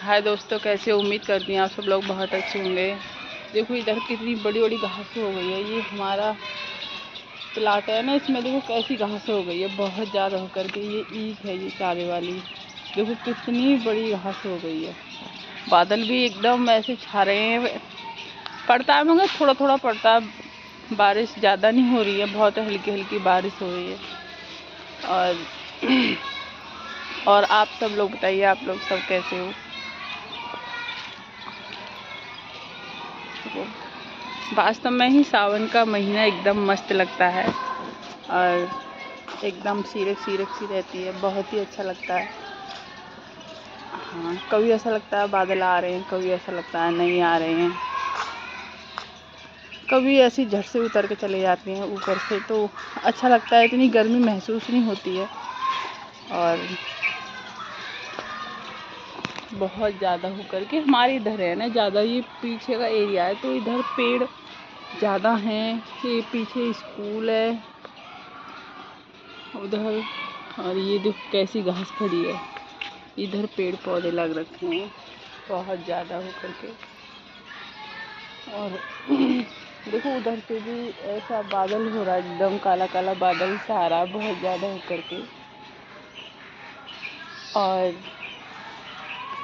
हाय दोस्तों, कैसे हो? उम्मीद करती हैं आप सब लोग बहुत अच्छे होंगे। देखो इधर कितनी बड़ी बड़ी घास हो गई है। ये हमारा प्लाट है ना, इसमें देखो कैसी घास हो गई है, बहुत ज़्यादा होकर के। ये ईख है, ये चारे वाली। देखो कितनी बड़ी घास हो गई है। बादल भी एकदम ऐसे छा रहे हैं। पड़ता है मगर थोड़ा थोड़ा पड़ता है, बारिश ज़्यादा नहीं हो रही है, बहुत हल्की हल्की बारिश हो रही है। और आप सब लोग बताइए, आप लोग सब कैसे हो? वास्तव में ही सावन का महीना एकदम मस्त लगता है और एकदम सीरक सीरक सी रहती है, बहुत ही अच्छा लगता है। हाँ, कभी ऐसा लगता है बादल आ रहे हैं, कभी ऐसा लगता है नहीं आ रहे हैं, कभी ऐसी झट से उतर के चले जाते हैं ऊपर से, तो अच्छा लगता है। इतनी गर्मी महसूस नहीं होती है और बहुत ज़्यादा होकर के हमारे इधर है ना ज़्यादा, ये पीछे का एरिया है तो इधर पेड़ ज़्यादा हैं। ये पीछे स्कूल है उधर, और ये देखो कैसी घास खड़ी है। इधर पेड़ पौधे लग रखे हैं बहुत ज़्यादा होकर के। और देखो उधर से भी ऐसा बादल हो रहा है, एकदम काला काला बादल सा आ रहा है बहुत ज़्यादा होकर के। और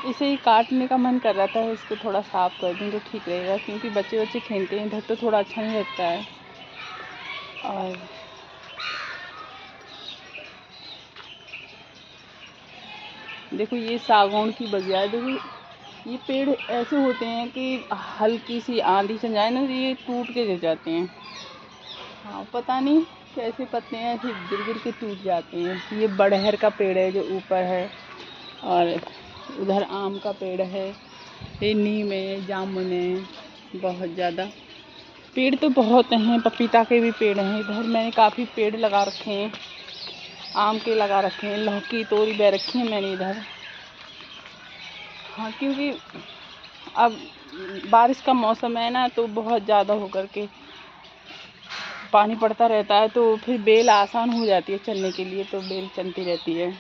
इसे ही काटने का मन कर रहा था, इसको थोड़ा साफ़ कर दूँ तो ठीक रहेगा, क्योंकि बच्चे बच्चे खेलते हैं इधर तो थोड़ा अच्छा नहीं लगता है। और देखो ये सागौन की बगिया है। देखो ये पेड़ ऐसे होते हैं कि हल्की सी आंधी चल जाए ना तो ये टूट के गिर जाते हैं। हाँ, पता नहीं कैसे पत्ते हैं ऐसे गिर गिर के टूट जाते हैं। ये बड़हर का पेड़ है जो ऊपर है, और उधर आम का पेड़ है, ये नीम है, जामुन है, बहुत ज़्यादा पेड़ तो बहुत हैं। पपीता के भी पेड़ हैं इधर। मैंने काफ़ी पेड़ लगा रखे हैं, आम के लगा रखे हैं, लौकी तोरी बे रखी है मैंने इधर। हाँ, क्योंकि अब बारिश का मौसम है ना, तो बहुत ज़्यादा होकर के पानी पड़ता रहता है, तो फिर बेल आसान हो जाती है चलने के लिए, तो बेल चलती रहती है,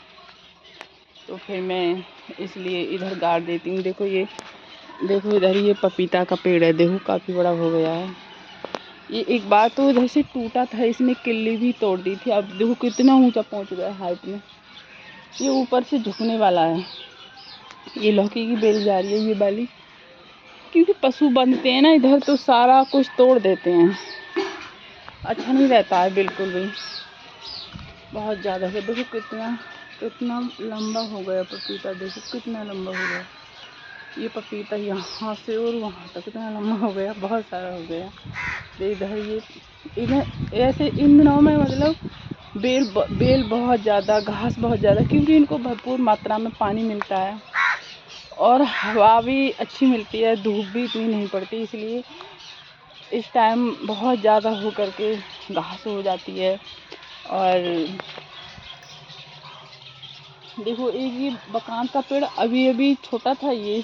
तो फिर मैं इसलिए इधर गाड़ देती हूँ। देखो इधर ये पपीता का पेड़ है, देखो काफ़ी बड़ा हो गया है। ये एक बार तो इधर से टूटा था, इसने किल्ली भी तोड़ दी थी। अब देखो कितना ऊंचा पहुंच गया हाइट में। ये ऊपर से झुकने वाला है। ये लौकी की बेल जा रही है ये वाली, क्योंकि पशु बनते हैं ना इधर तो सारा कुछ तोड़ देते हैं, अच्छा नहीं रहता है बिल्कुल भी, बहुत ज़्यादा है। देखो कितना कितना लंबा हो गया पपीता, देखो कितना लंबा हो गया ये पपीता, यहाँ से और वहाँ तक कितना लंबा हो गया, बहुत सारा हो गया। इधर ऐसे इन दिनों में मतलब बेल बहुत ज़्यादा, घास बहुत ज़्यादा, क्योंकि इनको भरपूर मात्रा में पानी मिलता है और हवा भी अच्छी मिलती है, धूप भी इतनी नहीं पड़ती, इसलिए इस टाइम बहुत ज़्यादा हो करके घास हो जाती है। और देखो एक ये बकान का पेड़ अभी अभी छोटा था, ये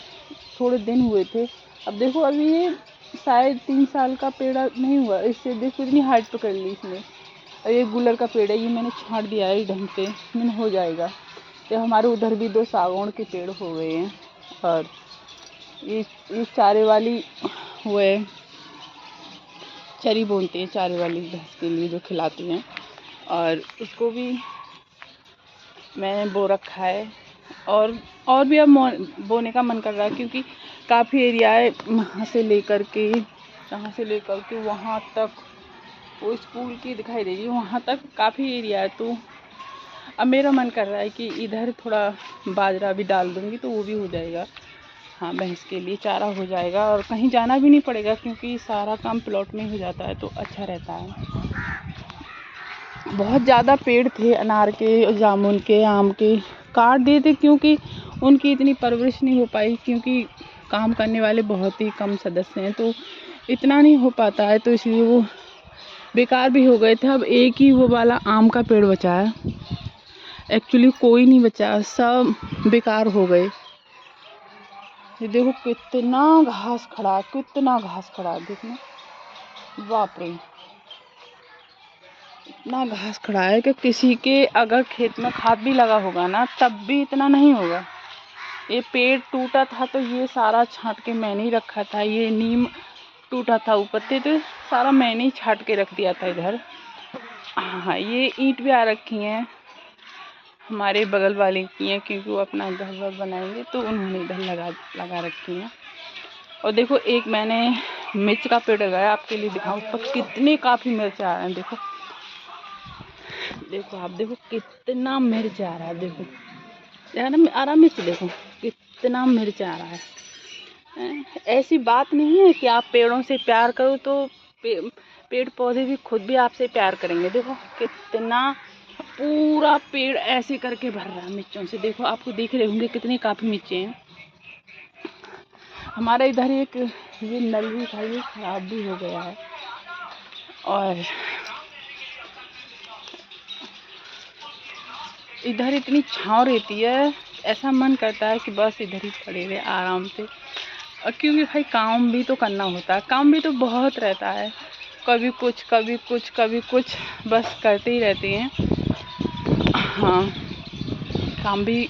थोड़े दिन हुए थे। अब देखो अभी ये शायद 3 साल का पेड़ नहीं हुआ, इससे देखो इतनी हाइट पकड़ ली इसने। और ये गुलर का पेड़ है, ये मैंने छांट दिया है ढंग से, मैंने हो जाएगा। तो हमारे उधर भी 2 सागौन के पेड़ हो गए हैं। और ये चारे वाली हुए, चरी बोलते हैं चारे वाली भैंस के लिए जो खिलाती हैं, और उसको भी मैंने बो रखा है। और भी अब बोने का मन कर रहा है, क्योंकि काफ़ी एरिया है, वहाँ से लेकर के वहाँ तक, वो स्कूल की दिखाई दे रही है वहाँ तक काफ़ी एरिया है। तो अब मेरा मन कर रहा है कि इधर थोड़ा बाजरा भी डाल दूँगी तो वो भी हो जाएगा। हाँ, भैंस के लिए चारा हो जाएगा और कहीं जाना भी नहीं पड़ेगा, क्योंकि सारा काम प्लॉट में हो जाता है तो अच्छा रहता है। बहुत ज़्यादा पेड़ थे अनार के, जामुन के, आम के, काट दिए थे क्योंकि उनकी इतनी परवरिश नहीं हो पाई, क्योंकि काम करने वाले बहुत ही कम सदस्य हैं तो इतना नहीं हो पाता है, तो इसलिए वो बेकार भी हो गए थे। अब एक ही वो वाला आम का पेड़ बचा है, एक्चुअली कोई नहीं बचा, सब बेकार हो गए। ये देखो कितना घास खड़ा, कितना घास खड़ा, देखना, बाप रे, इतना घास खड़ा है कि किसी के अगर खेत में खाद भी लगा होगा ना तब भी इतना नहीं होगा। ये पेड़ टूटा था तो ये सारा छांट के मैंने ही रखा था। ये नीम टूटा था ऊपर से तो सारा मैंने ही छांट के रख दिया था इधर। हाँ, ये ईंट भी आ रखी हैं हमारे बगल वाले की हैं, क्योंकि वो अपना घर वर बनाएंगे तो उन्होंने इधर लगा रखी हैं। और देखो एक मैंने मिर्च का पेड़ लगाया, आपके लिए दिखाऊं पर कितने काफ़ी मिर्च आ रहे हैं। देखो देखो आप देखो कितना मिर्च आ रहा है। देखो आ रहा मिर्च, देखो कितना मिर्च आ रहा है। ऐसी बात नहीं है कि आप पेड़ों से प्यार करो तो पेड़ पौधे भी खुद भी आपसे प्यार करेंगे। देखो कितना पूरा पेड़ ऐसे करके भर रहा है मिर्चों से। देखो आपको दिख रहे होंगे कितने काफ़ी मिर्चें हैं। हमारा इधर एक ये नल भी था, ये खराब भी हो गया है। और इधर इतनी छाँव रहती है, ऐसा मन करता है कि बस इधर ही पड़े रहे आराम से। और क्योंकि भाई काम भी तो करना होता है, काम भी तो बहुत रहता है, कभी कुछ कभी कुछ कभी कुछ, बस करते ही रहते हैं। हाँ, काम भी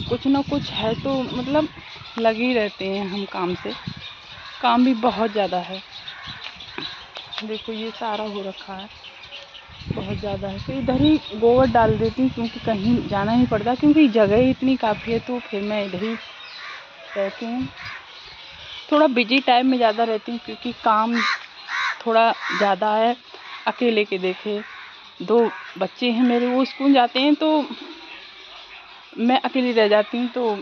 कुछ ना कुछ है तो मतलब लगे ही रहते हैं हम काम से। काम भी बहुत ज़्यादा है। देखो ये सारा हो रखा है, बहुत ज़्यादा है। तो इधर ही गोबर डाल देती हूँ क्योंकि कहीं जाना नहीं पड़ता, क्योंकि जगह ही इतनी काफ़ी है तो फिर मैं इधर ही रहती हूँ। थोड़ा बिजी टाइम में ज़्यादा रहती हूँ क्योंकि काम थोड़ा ज़्यादा है। अकेले के देखे 2 बच्चे हैं मेरे, वो स्कूल जाते हैं तो मैं अकेली रह जाती हूँ। तो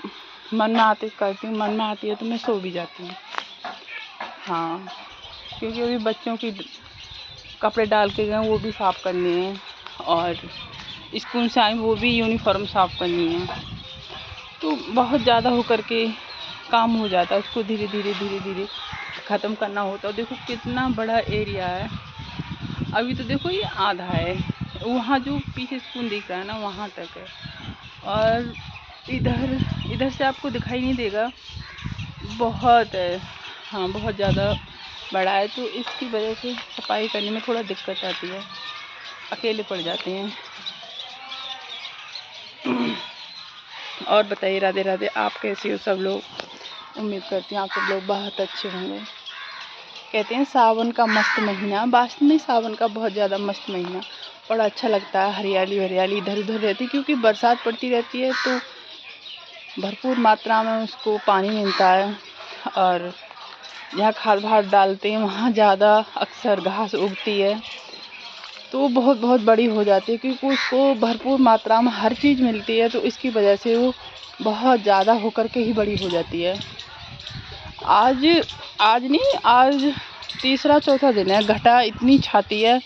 मन में आते करती हूँ, मन में आती है तो मैं सो भी जाती हूँ। हाँ, क्योंकि अभी बच्चों की कपड़े डाल के गए वो भी साफ़ करने हैं, और स्कूल से आए वो भी यूनिफॉर्म साफ़ करनी है। तो बहुत ज़्यादा हो करके काम हो जाता है, उसको धीरे धीरे ख़त्म करना होता है। देखो कितना बड़ा एरिया है। अभी तो देखो ये आधा है, वहाँ जो पीछे स्कूल दिख रहा है ना वहाँ तक है, और इधर से आपको दिखाई नहीं देगा, बहुत है। हाँ, बहुत ज़्यादा बड़ा है, तो इसकी वजह से सफाई करने में थोड़ा दिक्कत आती है, अकेले पड़ जाते हैं। और बताइए, राधे राधे, आप कैसे हो सब लोग? उम्मीद करती हूँ आप सब लोग बहुत अच्छे होंगे। कहते हैं सावन का मस्त महीना, वास्तव में सावन का बहुत ज़्यादा मस्त महीना, बड़ा अच्छा लगता है। हरियाली हरियाली इधर उधर रहती, क्योंकि बरसात पड़ती रहती है तो भरपूर मात्रा में उसको पानी मिलता है। और जहाँ खाद भाद डालते हैं वहाँ ज़्यादा अक्सर घास उगती है तो बहुत बड़ी हो जाती है, क्योंकि उसको भरपूर मात्रा में हर चीज़ मिलती है, तो इसकी वजह से वो बहुत ज़्यादा होकर के ही बड़ी हो जाती है। आज तीसरा चौथा दिन है, घटा इतनी छाती है,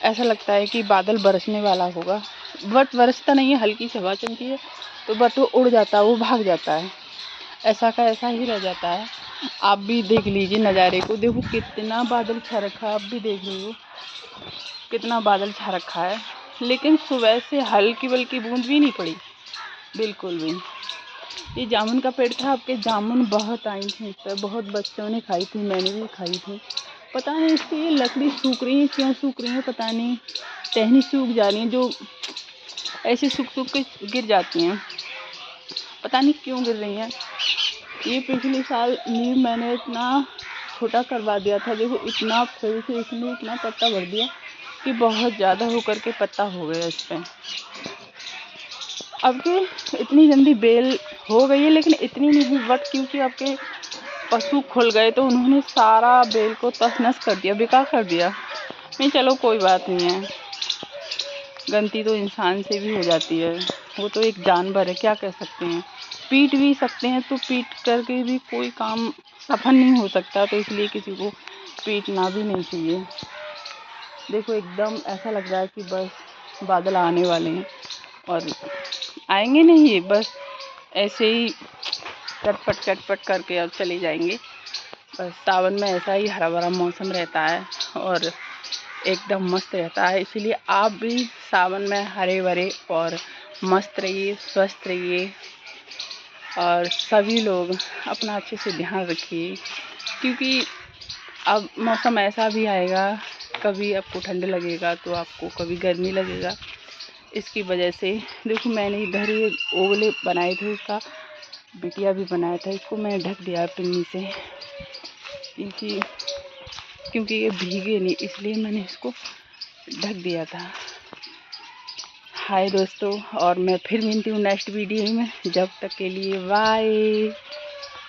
ऐसा लगता है कि बादल बरसने वाला होगा, बट बरसता नहीं है। हल्की सी हवा चलती है तो बट वो उड़ जाता है, वो भाग जाता है, ऐसा का ऐसा ही रह जाता है। आप भी देख लीजिए नज़ारे को, देखो कितना बादल छा रखा है, आप भी देख लीजिए कितना बादल छा रखा है। लेकिन सुबह से हल्की बल्कि बूंद भी नहीं पड़ी, बिल्कुल भी। ये जामुन का पेड़ था, आपके जामुन बहुत आई थी इस पर, बहुत बच्चों ने खाई थी, मैंने भी खाई थी। पता नहीं इसकी ये लकड़ी सूख रही है, क्यों सूख रही है पता नहीं, टहनी सूख जा रही है, जो ऐसे सूख के गिर जाती हैं, पता नहीं क्यों गिर रही हैं। ये पिछले साल नीम मैंने इतना छोटा करवा दिया था, देखो इतना फिर से इसने इतना पत्ता भर दिया कि बहुत ज़्यादा होकर के पत्ता हो गया इस पर। अब के इतनी जल्दी बेल हो गई है, लेकिन इतनी नहीं बट क्योंकि आपके पशु खुल गए तो उन्होंने सारा बेल को तस नस कर दिया, बेकार कर दिया। नहीं, चलो कोई बात नहीं है, गलती तो इंसान से भी हो जाती है, वो तो एक जानवर है, क्या कह सकते हैं। पीट भी सकते हैं, तो पीट करके भी कोई काम सफल नहीं हो सकता, तो इसलिए किसी को पीटना भी नहीं चाहिए। देखो एकदम ऐसा लग रहा है कि बस बादल आने वाले हैं, और आएंगे नहीं, बस ऐसे ही चटपट करके अब चले जाएंगे। बस सावन में ऐसा ही हरा भरा मौसम रहता है और एकदम मस्त रहता है, इसलिए आप भी सावन में हरे भरे और मस्त रहिए, स्वस्थ रहिए, और सभी लोग अपना अच्छे से ध्यान रखिए, क्योंकि अब मौसम ऐसा भी आएगा, कभी आपको ठंड लगेगा तो आपको कभी गर्मी लगेगा। इसकी वजह से देखो मैंने इधर ही ओगले बनाए थे उसका, बिटिया भी बनाया था, इसको मैं ढक दिया पिन्नी से, क्योंकि ये भीगे नहीं, इसलिए मैंने इसको ढक दिया था। हाय दोस्तों, और मैं फिर मिलती हूँ नेक्स्ट वीडियो में, जब तक के लिए बाय।